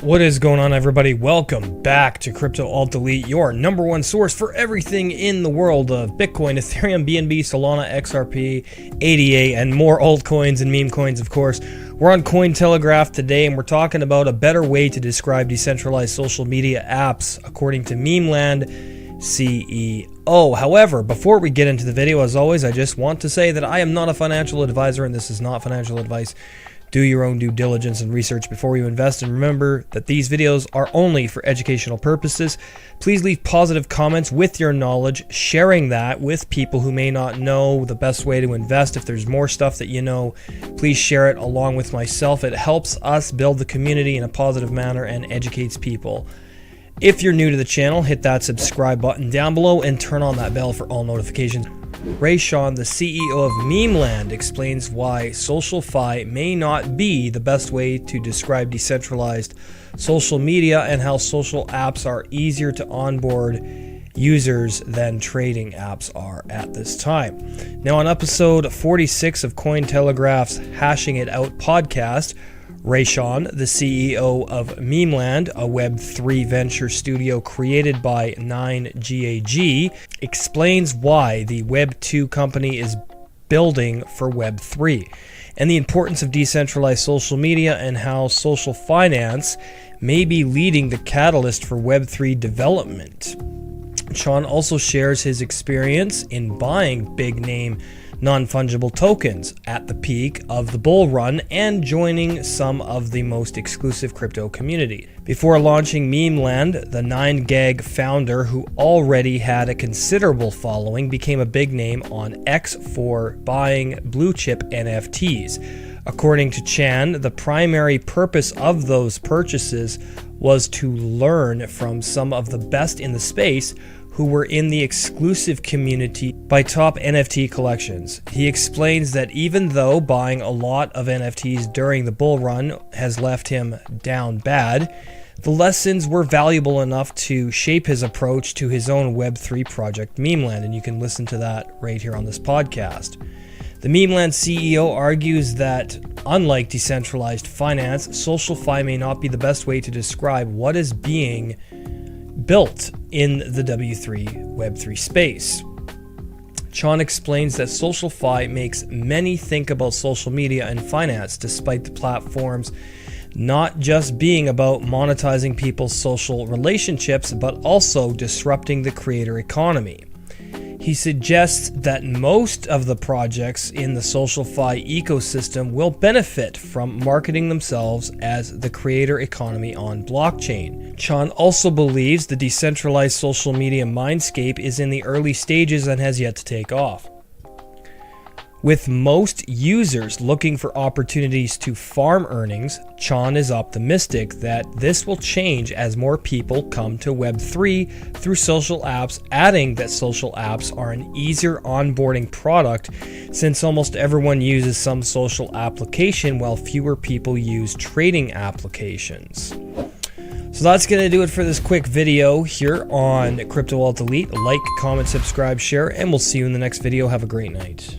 What is going on, everybody? Welcome back to Crypto Alt Delete, your number one source for everything in the world of Bitcoin, Ethereum, BNB, Solana, XRP, ADA, and more altcoins and meme coins, of course. We're on Cointelegraph today, and we're talking about a better way to describe decentralized social media apps, according to Memeland CEO. However, before we get into the video, as always, I just want to say that I am not a financial advisor, and this is not financial advice. Do your own due diligence and research before you invest, and remember that these videos are only for educational purposes. Please leave positive comments with your knowledge, sharing that with people who may not know the best way to invest. If there's more stuff that you know, please share it along with myself. It helps us build the community in a positive manner and educates people. If you're new to the channel, hit that subscribe button down below and turn on that bell for all notifications. Revolutionizing, the CEO of Memeland, explains why SocialFi may not be the best way to describe decentralized social media and how social apps are easier to onboard users than trading apps are at this time. Now, on episode 46 of Cointelegraph's Hashing It Out podcast, Revolutionizing, the CEO of Memeland, a Web3 venture studio created by 9GAG, explains why the Web2 company is building for Web3 and the importance of decentralized social media and how social finance may be leading the catalyst for Web3 development. Sean also shares his experience in buying big-name non-fungible tokens at the peak of the bull run and joining some of the most exclusive crypto community. Before launching Memeland, the 9GAG founder, who already had a considerable following, became a big name on X for buying blue-chip NFTs. According to Chan, the primary purpose of those purchases was to learn from some of the best in the space who were in the exclusive community by top NFT collections. He explains that even though buying a lot of NFTs during the bull run has left him down bad, the lessons were valuable enough to shape his approach to his own Web3 project, Memeland, and you can listen to that right here on this podcast. The Memeland CEO argues that, unlike decentralized finance, SocialFi may not be the best way to describe what is being built in the Web3 space. Chan explains that SocialFi makes many think about social media and finance, despite the platforms not just being about monetizing people's social relationships, but also disrupting the creator economy. He suggests that most of the projects in the SocialFi ecosystem will benefit from marketing themselves as the creator economy on blockchain. Chan also believes the decentralized social media mindscape is in the early stages and has yet to take off. With most users looking for opportunities to farm earnings, Chan is optimistic that this will change as more people come to Web3 through social apps, adding that social apps are an easier onboarding product since almost everyone uses some social application while fewer people use trading applications. So that's going to do it for this quick video here on Crypto Alt Delete. Like, comment, subscribe, share, and we'll see you in the next video. Have a great night.